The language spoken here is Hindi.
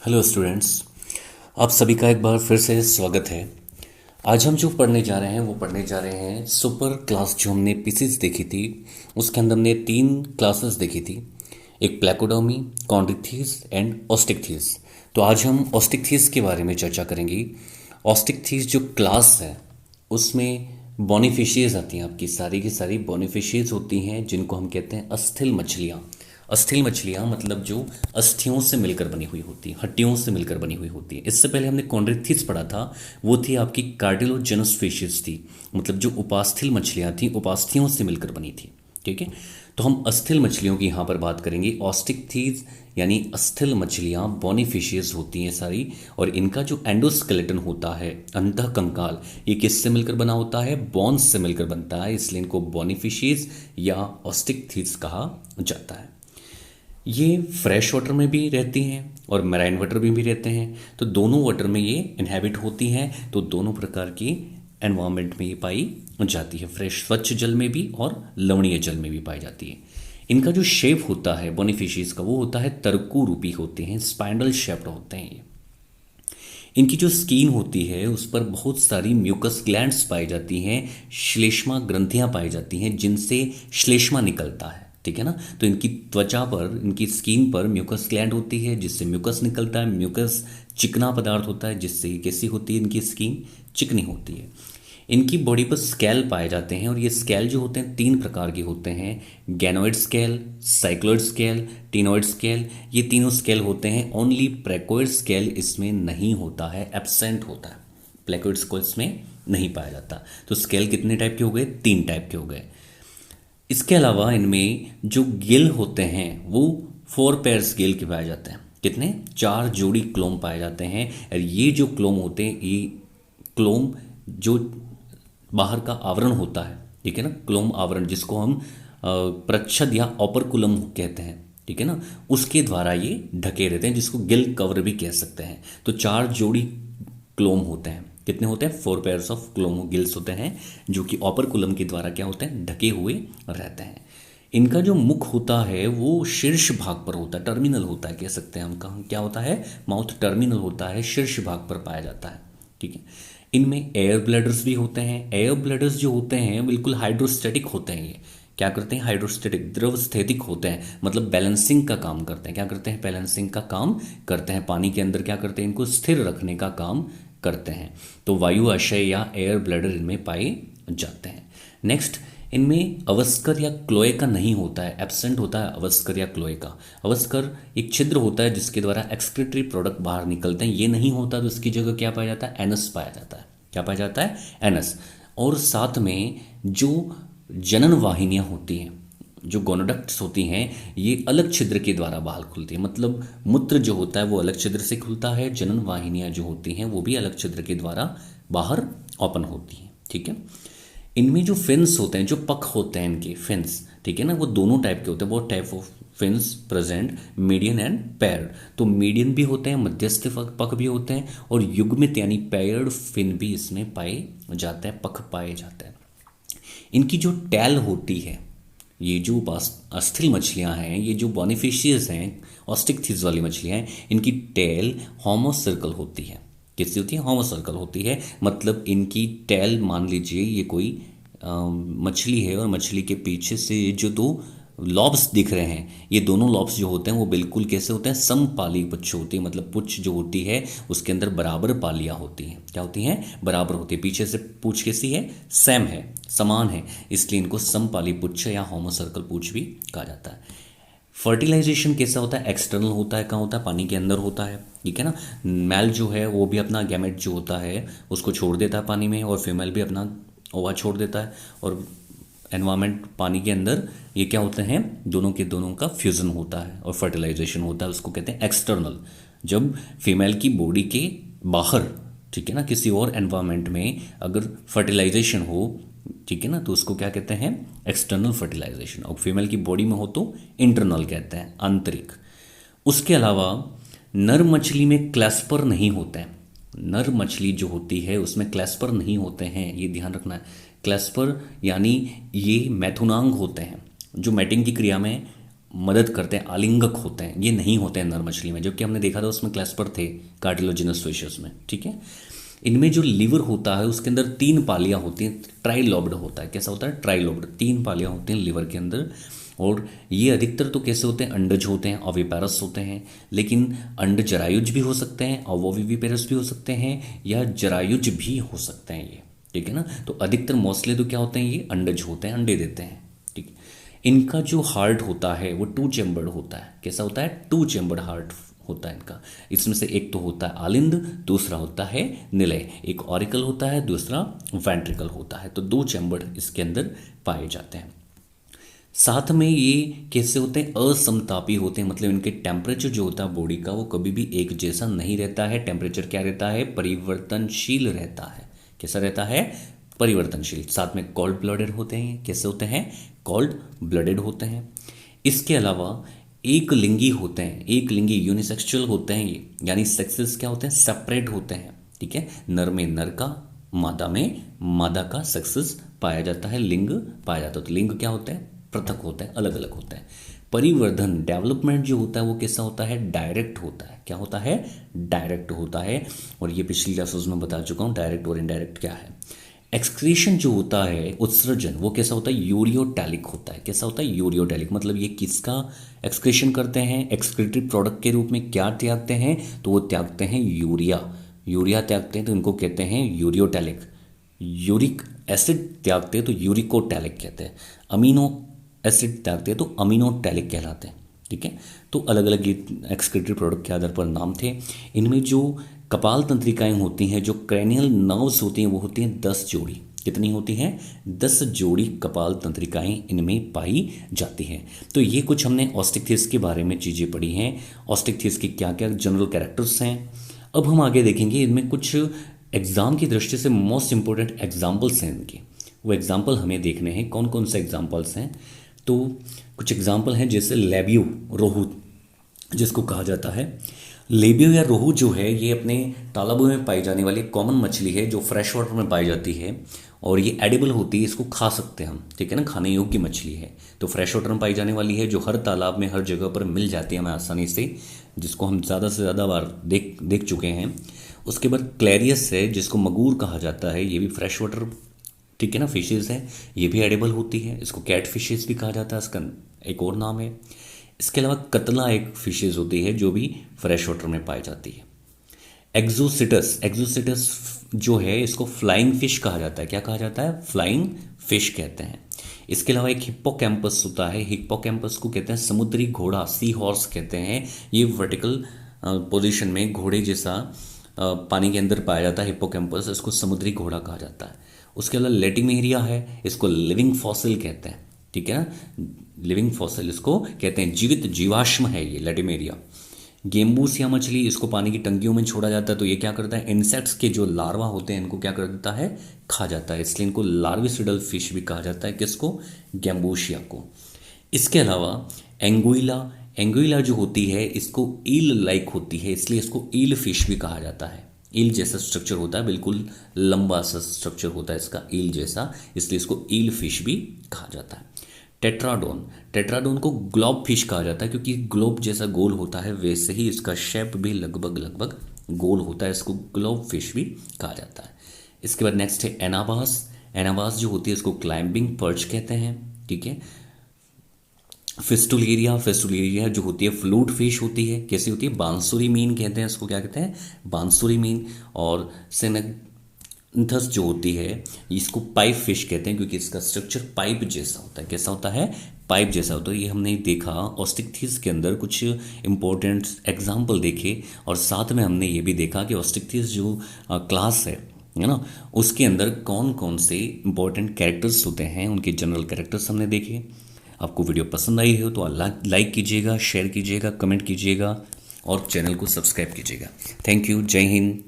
Hello students. आप सभी का एक बार फिर से स्वागत है। आज हम जो पढ़ने जा रहे हैं वो पढ़ने जा रहे हैं सुपर क्लास। जो हमने पीसीज देखी थी उसके अंदर हमने 3 क्लासेस देखी थी, एक प्लेकोडोमी, कॉन्ड्रिक्थिस एंड ऑस्टिक्थिस। तो आज हम ऑस्टिक्थिस के बारे में चर्चा करेंगे। ऑस्टिक्थिस जो क्लास है उसमें बोनिफिशियस आती हैं, आपकी सारी की सारी बोनिफिशियस होती हैं जिनको हम कहते हैं अस्थिल मछलियाँ। अस्थिल मछलियाँ मतलब जो अस्थियों से मिलकर बनी हुई होती है, हड्डियों से मिलकर बनी हुई होती है। इससे पहले हमने कॉन्ड्रिक्थिस पढ़ा था, वो थी आपकी कार्टिलोजेनस फिशेस थी, मतलब जो उपास्थि मछलियाँ थी, उपास्थियों से मिलकर बनी थी। ठीक है, तो हम अस्थिल मछलियों की यहाँ पर बात करेंगे। ऑस्टिक्थिस यानी अस्थिल मछलियाँ बोनिफिशियस होती हैं सारी, और इनका जो एंडोस्केलेटन होता है, अंतः कंकाल, ये किससे मिलकर बना होता है? बोन्स से मिलकर बनता है, इसलिए इनको बोनिफिशियस या ऑस्टिक्थिस कहा जाता है। ये फ्रेश वाटर में भी रहती हैं और मैराइन वाटर में भी रहते हैं, तो दोनों वाटर में ये इनहेबिट होती हैं। तो दोनों प्रकार की एनवायरनमेंट में ये पाई जाती है, फ्रेश स्वच्छ जल में भी और लवणीय जल में भी पाई जाती है। इनका जो शेप होता है बोनिफिशियस का, वो होता है तरकू रूपी होते हैं, स्पाइंडल शेप्ड होते हैं ये। इनकी जो स्किन होती है उस पर बहुत सारी म्यूकस ग्लैंड्स पाई जाती हैं, श्लेष्मा ग्रंथियां पाई जाती हैं जिनसे श्लेष्मा निकलता है। ठीक है ना, तो इनकी त्वचा पर, इनकी स्किन पर म्यूकस ग्लैंड होती है जिससे म्यूकस निकलता है। म्यूकस चिकना पदार्थ होता है जिससे ये कैसी होती है, इनकी स्किन चिकनी होती है। इनकी बॉडी पर स्केल पाए जाते हैं, और ये स्केल जो होते हैं 3 प्रकार के होते हैं: ganoid scale, cycloid scale, ctenoid scale. ये तीनों स्केल होते हैं। ओनली प्लेकोइड स्केल इसमें नहीं होता है, एब्सेंट होता है। प्लेकोइड स्केल इसमें नहीं पाया जाता। तो स्केल कितने टाइप के हो गए? 3 टाइप के हो गए। इसके अलावा इनमें जो गिल होते हैं वो 4 पेयर्स गिल के पाए जाते हैं। कितने? 4 जोड़ी क्लोम पाए जाते हैं। और ये जो क्लोम होते हैं, ये क्लोम जो बाहर का आवरण होता है, ठीक है ना, क्लोम आवरण जिसको हम प्रच्छद या ऑपरकुलम कहते हैं, ठीक है ना, उसके द्वारा ये ढके रहते हैं, जिसको गिल कवर भी कह सकते हैं। तो 4 जोड़ी क्लोम होते हैं। कितने होते हैं? 4 पेयर्स ऑफ क्लोम गिल्स होते हैं, जो कि ऑपरकुलम के द्वारा क्या होते हैं? ढके हुए रहते हैं। इनका जो मुख होता है वो शीर्ष भाग पर होता है, टर्मिनल होता है, कह सकते हैं हम। कहाँ क्या होता है? माउथ टर्मिनल होता है, शीर्ष भाग पर पाया जाता है। ठीक है, इनमें एयर ब्लैडर्स भी होते हैं। एयर ब्लैडर्स जो होते हैं बिल्कुल हाइड्रोस्टैटिक होते हैं। ये क्या करते हैं? हाइड्रोस्टैटिक, द्रव स्थितिक होते हैं, मतलब बैलेंसिंग का काम करते हैं। क्या करते हैं? बैलेंसिंग का काम करते हैं। पानी के अंदर क्या करते हैं? इनको स्थिर रखने का काम करते हैं। तो वायु आशय या एयर ब्लैडर इनमें पाए जाते हैं। नेक्स्ट, इनमें अवस्कर या क्लोएका नहीं होता है, एब्सेंट होता है अवस्कर या क्लोएका। अवस्कर एक छिद्र होता है जिसके द्वारा एक्सक्रीटरी प्रोडक्ट बाहर निकलते हैं, ये नहीं होता, तो उसकी जगह क्या पाया जाता है? एनस पाया जाता है। क्या पाया जाता है? एनस। और साथ में जो जनन वाहिनियाँ होती हैं, जो गोनोडक्ट्स होती हैं, ये अलग छिद्र के द्वारा बाहर खुलती है। मतलब मूत्र जो होता है वो अलग छिद्र से खुलता है, जनन वाहिनियाँ जो होती हैं वो भी अलग छिद्र के द्वारा बाहर ओपन होती हैं। ठीक है, इनमें जो फिन्स होते हैं, जो पख होते हैं इनके फिन्स, ठीक है ना, वो दोनों टाइप के होते हैं। वो type of fins present, median and paired. तो मीडियन भी होते हैं, मध्यस्थ पख भी होते हैं, और युग्मित यानी पेयर्ड फिन भी इसमें पाए जाते हैं, पख पाए जाते हैं। इनकी जो टैल होती है, ये जो अस्थिल मछलियां हैं, ये जो बोनिफिशियस हैं, ऑस्टिक्थिस वाली मछलियां हैं, इनकी टेल होमो सर्कल होती है। किसकी होती है? होमो सर्कल होती है। मतलब इनकी टेल, मान लीजिए ये कोई मछली है, और मछली के पीछे से जो 2 लॉब्स दिख रहे हैं, ये दोनों लॉब्स जो होते हैं वो बिल्कुल कैसे होते हैं? समपाली पुच्छ होती है। मतलब पुच्छ जो होती है उसके अंदर बराबर पालियाँ होती हैं। क्या होती हैं? बराबर होती है। पीछे से पूंछ कैसी है? सेम है, समान है, इसलिए इनको समपाली पुच्छ या होमो सर्कल पूंछ भी कहा जाता है। फर्टिलाइजेशन कैसा होता है? एक्सटर्नल होता है। कहाँ होता है? पानी के अंदर होता है। ठीक है ना, मेल जो है वो भी अपना गैमेट जो होता है उसको छोड़ देता है पानी में, और फीमेल भी अपना ओवा छोड़ देता है। और एनवायरमेंट पानी के अंदर ये क्या होते हैं? दोनों के दोनों का फ्यूजन होता है और फर्टिलाइजेशन होता है, उसको कहते हैं एक्सटर्नल। जब फीमेल की बॉडी के बाहर, ठीक है ना, किसी और एनवायरमेंट में अगर फर्टिलाइजेशन हो, ठीक है ना, तो उसको क्या कहते हैं? External fertilization. और फीमेल की बॉडी में हो तो इंटरनल कहते हैं, आंतरिक। उसके अलावा नर मछली में क्लैस्पर नहीं होते हैं। नर मछली जो होती है उसमें क्लैस्पर नहीं होते हैं, ये ध्यान रखना है। क्लैस्पर यानी ये मैथुनांग होते हैं, जो मैटिंग की क्रिया में मदद करते हैं, आलिंगक होते हैं, ये नहीं होते हैं नर मछली में, जबकि हमने देखा था उसमें क्लैस्पर थे कार्टिलोजिनस फिशेस में, ठीक है। इनमें जो लीवर होता है उसके अंदर 3 पालियाँ होती हैं, ट्राइलोब्ड होता है। कैसा होता है? ट्राइलोब्ड, 3 पालियाँ होती हैं लीवर के अंदर। और ये अधिकतर तो कैसे होते हैं? अंडज होते हैं, ओविपेरस होते हैं। लेकिन अंड जरायुज भी हो सकते हैं, ओविविपेरस भी हो सकते हैं, या जरायुज भी हो सकते हैं ये, ठीक है ना। तो अधिकतर मोस्टली तो क्या होते हैं? ये अंडज होते हैं, अंडे देते हैं, ठीक है। इनका जो हार्ट होता है वो 2 चेम्बर्ड होता है। कैसा होता है? 2 चेम्बर्ड हार्ट होता है इनका। इसमें से एक तो होता है आलिंद, दूसरा होता है निलय। एक ऑरिकल होता है, दूसरा वेंट्रिकल होता है। तो 2 चेम्बर्ड इसके अंदर पाए जाते हैं। साथ में ये कैसे होते हैं? असमतापी होते हैं, मतलब इनके टेम्परेचर जो होता है बॉडी का वो कभी भी एक जैसा नहीं रहता है। टेम्परेचर क्या रहता है? परिवर्तनशील रहता है। कैसा रहता है? परिवर्तनशील। साथ में कोल्ड ब्लडेड होते हैं। कैसे होते हैं? कोल्ड ब्लडेड होते हैं। इसके अलावा एक लिंगी होते हैं, एक लिंगी यूनिसेक्सुअल होते हैं ये, यानी सेक्सेस क्या होते हैं? सेपरेट होते हैं, ठीक है। नर में नर का, मादा में मादा का सेक्सेस पाया जाता है, लिंग पाया जाता है। तो लिंग क्या होता है? पृथक होता है, अलग अलग होता है। परिवर्धन, डेवलपमेंट जो होता है वो कैसा होता है? डायरेक्ट होता है। क्या होता है? डायरेक्ट होता है। और ये पिछली क्लासेस में बता चुका हूँ डायरेक्ट और इनडायरेक्ट क्या है। एक्सक्रीशन जो होता है, उत्सर्जन, वो कैसा होता है? यूरियोटैलिक होता है। कैसा होता है? यूरियोटैलिक। मतलब ये किसका एक्सक्रीशन करते हैं? एक्सक्रीटरी प्रोडक्ट के रूप में क्या त्यागते हैं? तो वो त्यागते हैं यूरिया। यूरिया त्यागते हैं तो इनको कहते हैं यूरियोटैलिक। यूरिक एसिड त्यागते हैं तो यूरिकोटैलिक कहते हैं। अमीनो एसिड त्यागते हैं तो अमीनोटैलिक कहलाते हैं, ठीक है। तो अलग अलग ये एक्सक्रीटरी प्रोडक्ट के आधार पर नाम थे। इनमें जो कपाल तंत्रिकाएं होती हैं, जो क्रैनियल नर्व्स होती हैं, वो होती हैं 10 जोड़ी। कितनी होती हैं? 10 जोड़ी कपाल तंत्रिकाएं इनमें पाई जाती हैं। तो ये कुछ हमने ऑस्टिक्थिस के बारे में चीज़ें पढ़ी हैं। ऑस्टिक्थिस की क्या क्या जनरल कैरेक्टर्स हैं। अब हम आगे देखेंगे इनमें कुछ एग्जाम की दृष्टि से मोस्ट इंपॉर्टेंट एग्जाम्पल्स हैं इनके। वो एग्जाम्पल हमें देखने हैं, कौन कौन से एग्जाम्पल्स हैं। तो कुछ एग्जाम्पल हैं, जैसे लेबियो, रोहू जिसको कहा जाता है। लेबियो या रोहू जो है ये अपने तालाबों में पाई जाने वाली कॉमन मछली है जो फ्रेश वाटर में पाई जाती है, और ये एडिबल होती है, इसको खा सकते हैं हम, ठीक है ना, खाने योग्य मछली है। तो फ्रेश वाटर में पाई जाने वाली है, जो हर तालाब में हर जगह पर मिल जाती है हमें आसानी से, जिसको हम ज़्यादा से ज़्यादा बार देख चुके हैं। उसके बाद क्लैरियस है जिसको मगूर कहा जाता है, ये भी फ्रेश वाटर, ठीक है ना, फिशेज़ है, ये भी एडिबल होती है। इसको कैट फिशेज़ भी कहा जाता है, इसका एक और नाम है। इसके अलावा कतला एक फिशेज़ होती है जो भी फ्रेश वाटर में पाई जाती है। एक्जोसिटस, एक्जोसिटस जो है इसको फ्लाइंग फिश कहा जाता है। क्या कहा जाता है? फ्लाइंग फिश कहते हैं। इसके अलावा एक हिप्पोकैम्पस होता है, हिप्पोकैम्पस को कहते हैं समुद्री घोड़ा, सी हॉर्स कहते हैं। ये वर्टिकल पोजीशन में घोड़े जैसा पानी के अंदर पाया जाता है हिप्पोकैम्पस, इसको समुद्री घोड़ा कहा जाता है। उसके अलावा लेटिमेरिया है, इसको लिविंग फॉसिल कहते हैं, ठीक है ना, लिविंग फॉसिल इसको कहते हैं, जीवित जीवाश्म है ये लेटिमेरिया। गेम्बूसिया मछली, इसको पानी की टंकियों में छोड़ा जाता है, तो ये क्या करता है? इंसेक्ट्स के जो लार्वा होते हैं इनको क्या कर देता है? खा जाता है, इसलिए इनको लार्विसिडल फिश भी कहा जाता है। किसको? गेम्बूसिया को। इसके अलावा एंगुइला, एंगुइला जो होती है इसको ईल लाइक होती है, इसलिए इसको ईल फिश भी कहा जाता है। ईल जैसा स्ट्रक्चर होता है, बिल्कुल लंबा सा स्ट्रक्चर होता है इसका, ईल जैसा, इसलिए इसको ईल फिश भी कहा जाता है। टेट्राडोन, टेट्राडोन को ग्लोब फिश कहा जाता है, क्योंकि ग्लोब जैसा गोल होता है वैसे ही इसका शेप भी लगभग लगभग गोल होता है, इसको ग्लोब फिश भी कहा जाता है। इसके बाद नेक्स्ट है एनाबास, एनाबास जो होती है इसको क्लाइंबिंग पर्च कहते हैं, ठीक है। फिस्टुलेरिया, फिस्टुलेरिया जो होती है फ्लूट फिश होती है, कैसी होती है? बांसुरी मीन कहते हैं इसको, क्या कहते हैं? बांसुरी मीन। और सेनेगंथस जो होती है इसको पाइप फिश कहते हैं, क्योंकि इसका स्ट्रक्चर पाइप जैसा होता है। कैसा होता है? पाइप जैसा होता है। ये हमने देखा ऑस्टिक्थिस के अंदर कुछ इंपॉर्टेंट एग्जाम्पल देखे, और साथ में हमने ये भी देखा कि ऑस्टिक्थिस जो क्लास है ना, उसके अंदर कौन कौन से इंपॉर्टेंट कैरेक्टर्स होते हैं, उनके जनरल कैरेक्टर्स हमने देखे। आपको वीडियो पसंद आई हो तो लाइक कीजिएगा, शेयर कीजिएगा, कमेंट कीजिएगा और चैनल को सब्सक्राइब कीजिएगा। थैंक यू, जय हिंद।